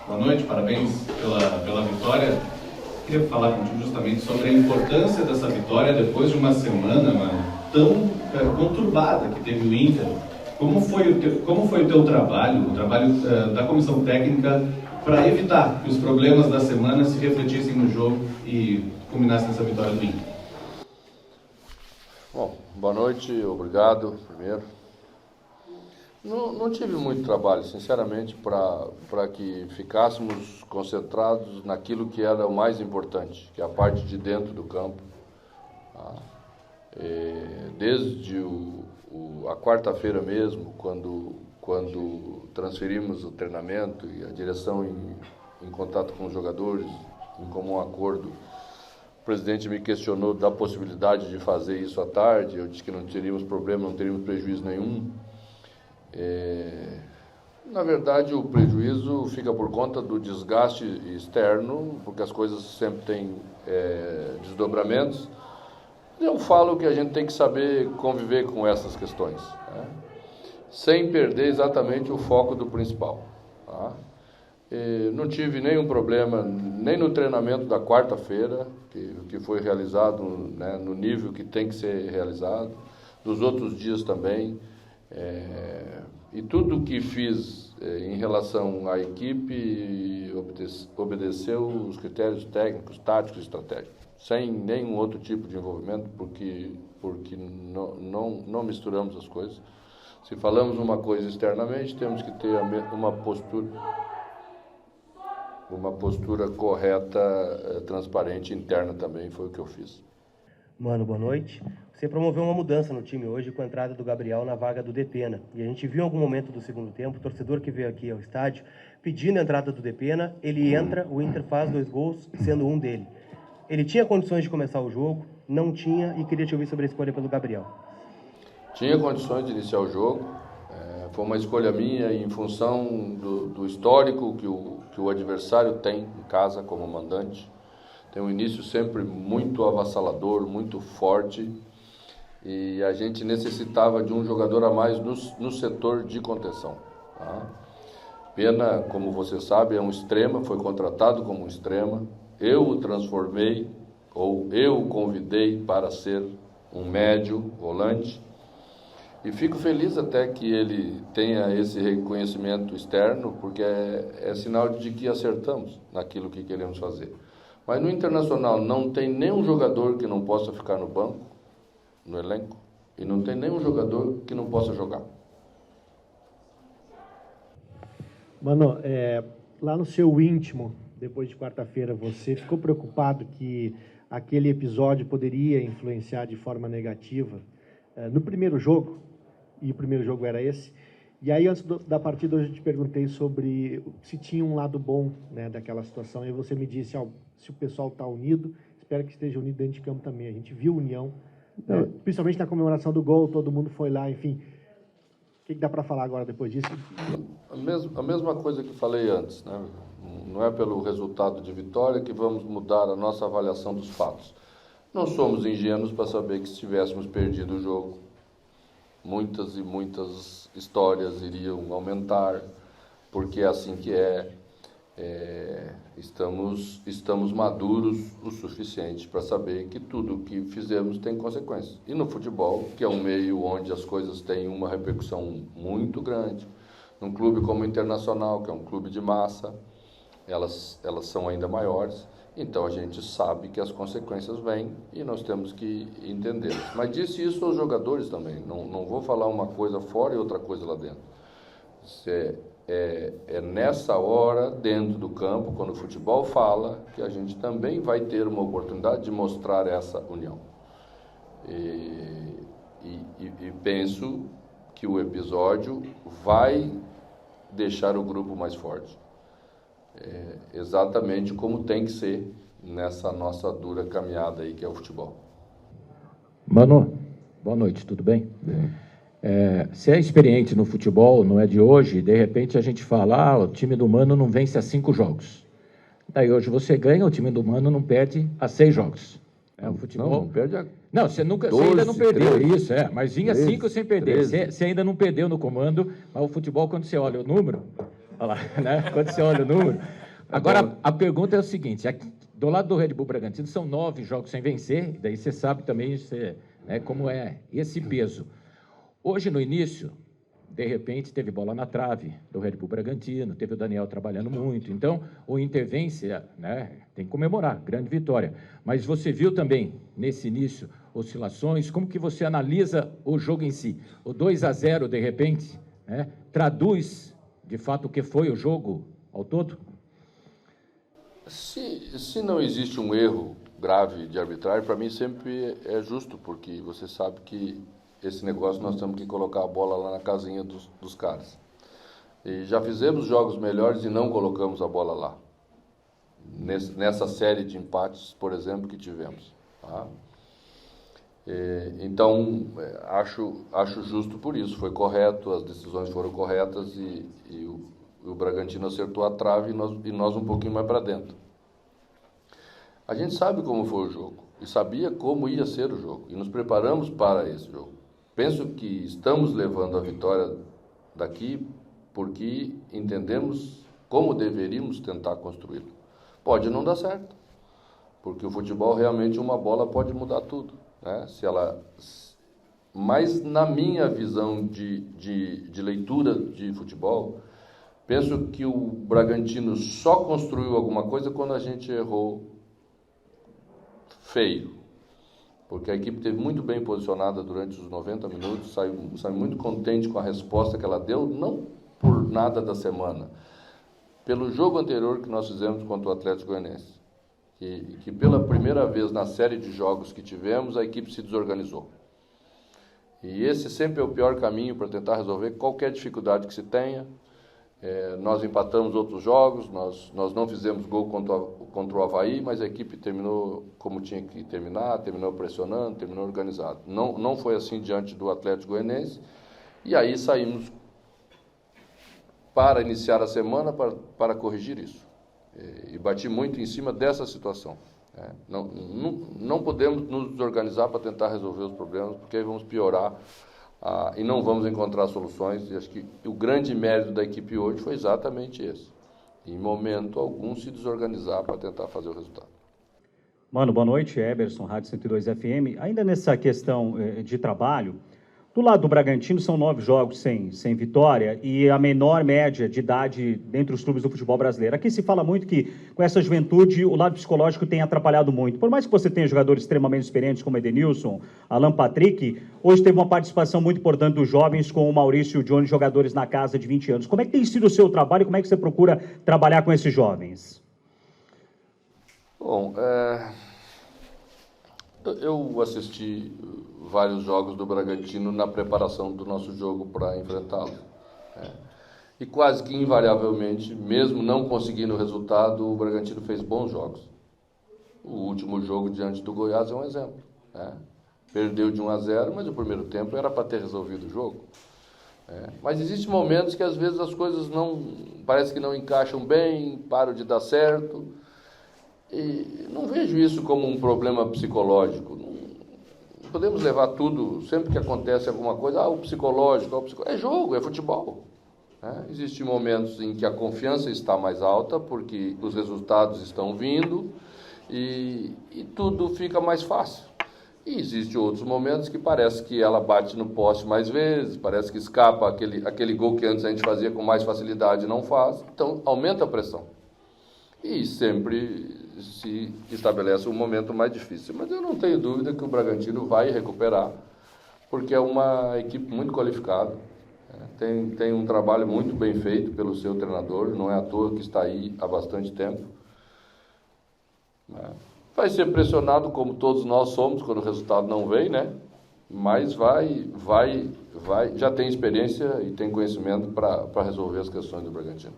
Boa noite, parabéns pela vitória. Queria falar contigo justamente sobre a importância dessa vitória depois de uma semana, mano, tão conturbada que teve o Inter. Como foi o teu trabalho, o trabalho da comissão técnica, para evitar que os problemas da semana se refletissem no jogo e culminassem nessa vitória do Inter? Bom, boa noite, obrigado primeiro. Não tive muito trabalho, sinceramente, para que ficássemos concentrados naquilo que era o mais importante, que é a parte de dentro do campo. Tá? Desde a quarta-feira mesmo, quando transferimos o treinamento e a direção em contato com os jogadores, em comum acordo, o presidente me questionou da possibilidade de fazer isso à tarde. Eu disse que não teríamos problema, não teríamos prejuízo nenhum. Na verdade, o prejuízo fica por conta do desgaste externo, porque as coisas sempre têm desdobramentos. Eu falo que a gente tem que saber conviver com essas questões, né? Sem perder exatamente o foco do principal. Tá? Não tive nenhum problema, nem no treinamento da quarta-feira, que foi realizado, né, no nível que tem que ser realizado, nos outros dias também. E tudo que fiz em relação à equipe obedeceu os critérios técnicos, táticos e estratégicos, sem nenhum outro tipo de envolvimento, porque não misturamos as coisas. Se falamos uma coisa externamente, temos que ter uma postura correta, transparente, interna também, foi o que eu fiz. Mano, boa noite. Você promoveu uma mudança no time hoje com a entrada do Gabriel na vaga do Depena. E a gente viu em algum momento do segundo tempo, o torcedor que veio aqui ao estádio pedindo a entrada do Depena, ele entra, o Inter faz 2 gols, sendo um dele. Ele tinha condições de começar o jogo, não tinha, e queria te ouvir sobre a escolha pelo Gabriel. Tinha condições de iniciar o jogo, foi uma escolha minha em função do histórico que o adversário tem em casa como mandante. Tem um início sempre muito avassalador, muito forte, e a gente necessitava de um jogador a mais no setor de contenção. Tá? Pena, como você sabe, é um extrema, foi contratado como um extrema. Eu o transformei, ou eu o convidei para ser um médio volante. E fico feliz até que ele tenha esse reconhecimento externo, porque é sinal de que acertamos naquilo que queremos fazer. Mas no Internacional não tem nenhum jogador que não possa ficar no banco, no elenco, e não tem nenhum jogador que não possa jogar. Mano, lá no seu íntimo, depois de quarta-feira, você ficou preocupado que aquele episódio poderia influenciar de forma negativa no primeiro jogo? E o primeiro jogo era esse. E aí, antes da partida, hoje eu te perguntei sobre se tinha um lado bom, né, daquela situação. E você me disse, se o pessoal está unido, espero que esteja unido dentro de campo também. A gente viu união, principalmente na comemoração do gol, todo mundo foi lá, enfim. O que dá para falar agora depois disso? A mesma coisa que falei antes, né? Não é pelo resultado de vitória que vamos mudar a nossa avaliação dos fatos. Não somos ingênuos para saber que se tivéssemos perdido o jogo, muitas e muitas histórias iriam aumentar, porque é assim que estamos maduros o suficiente para saber que tudo o que fizemos tem consequências. E no futebol, que é um meio onde as coisas têm uma repercussão muito grande, num clube como o Internacional, que é um clube de massa, elas são ainda maiores. Então a gente sabe que as consequências vêm e nós temos que entendê-las. Mas disse isso aos jogadores também. Não vou falar uma coisa fora e outra coisa lá dentro. É nessa hora, dentro do campo, quando o futebol fala, que a gente também vai ter uma oportunidade de mostrar essa união. E penso que o episódio vai deixar o grupo mais forte. Exatamente como tem que ser nessa nossa dura caminhada aí que é o futebol. Mano, boa noite, tudo bem? Você é experiente no futebol, não é de hoje, de repente a gente fala, o time do Mano não vence há 5 jogos. Daí hoje você ganha, o time do Mano não perde há 6 jogos. O futebol... Não perde a... Não, você ainda não perdeu, 13, isso, mas vinha 5 sem perder. Você ainda não perdeu no comando, mas o futebol, quando você olha o número, Olha lá, né? Quando você olha o número. Agora, a pergunta é o seguinte: aqui, do lado do Red Bull Bragantino, são 9 jogos sem vencer, daí você sabe também né, como é esse peso. Hoje, no início, de repente, teve bola na trave do Red Bull Bragantino, teve o Daniel trabalhando muito. Então, o Inter vence, né, tem que comemorar, grande vitória. Mas você viu também, nesse início, oscilações, como que você analisa o jogo em si? O 2-0, de repente, né, traduz, de fato, o que foi o jogo ao todo? Se não existe um erro grave de arbitragem, para mim sempre é justo, porque você sabe que esse negócio nós temos que colocar a bola lá na casinha dos caras. E já fizemos jogos melhores e não colocamos a bola lá. Nessa série de empates, por exemplo, que tivemos. Tá? Então, acho justo por isso. Foi correto, as decisões foram corretas e o Bragantino acertou a trave e nós um pouquinho mais para dentro. A gente sabe como foi o jogo e sabia como ia ser o jogo e nos preparamos para esse jogo. Penso que estamos levando a vitória daqui porque entendemos como deveríamos tentar construí-lo. Pode não dar certo, porque o futebol realmente uma bola pode mudar tudo, né? Mas na minha visão de leitura de futebol, penso que o Bragantino só construiu alguma coisa quando a gente errou feio. Porque a equipe esteve muito bem posicionada durante os 90 minutos, saiu muito contente com a resposta que ela deu, não por nada da semana, pelo jogo anterior que nós fizemos contra o Atlético Goianiense, que pela primeira vez na série de jogos que tivemos, a equipe se desorganizou. E esse sempre é o pior caminho para tentar resolver qualquer dificuldade que se tenha. Nós empatamos outros jogos, nós não fizemos gol contra o Avaí, mas a equipe terminou como tinha que terminar, terminou pressionando, terminou organizado. Não foi assim diante do Atlético Goianiense, e aí saímos para iniciar a semana para corrigir isso. E bati muito em cima dessa situação. Não podemos nos desorganizar para tentar resolver os problemas, porque aí vamos piorar e não vamos encontrar soluções. E acho que o grande mérito da equipe hoje foi exatamente esse. Em momento algum se desorganizar para tentar fazer o resultado. Mano, boa noite, Eberson, Rádio 102 FM. Ainda nessa questão de trabalho, do lado do Bragantino são 9 jogos sem vitória e a menor média de idade dentre os clubes do futebol brasileiro. Aqui se fala muito que com essa juventude o lado psicológico tem atrapalhado muito. Por mais que você tenha jogadores extremamente experientes como Edenilson, Alan Patrick, hoje teve uma participação muito importante dos jovens com o Maurício e o Johnny, jogadores na casa de 20 anos. Como é que tem sido o seu trabalho e como é que você procura trabalhar com esses jovens? Bom, eu assisti vários jogos do Bragantino na preparação do nosso jogo para enfrentá-lo. E quase que invariavelmente, mesmo não conseguindo o resultado, o Bragantino fez bons jogos. O último jogo diante do Goiás é um exemplo. Perdeu de 1-0, mas o primeiro tempo era para ter resolvido o jogo. Mas existem momentos que às vezes as coisas parece que não encaixam bem, param de dar certo. E não vejo isso como um problema psicológico. Não podemos levar tudo, sempre que acontece alguma coisa, o psicológico. É jogo, é futebol. Existem momentos em que a confiança está mais alta, porque os resultados estão vindo e tudo fica mais fácil. E existem outros momentos que parece que ela bate no poste mais vezes, parece que escapa aquele gol que antes a gente fazia com mais facilidade e não faz. Então, aumenta a pressão. E sempre se estabelece um momento mais difícil. Mas eu não tenho dúvida que o Bragantino vai recuperar, porque é uma equipe muito qualificada, tem um trabalho muito bem feito pelo seu treinador, não é à toa que está aí há bastante tempo. Vai ser pressionado como todos nós somos quando o resultado não vem, né? Mas já tem experiência e tem conhecimento para resolver as questões do Bragantino.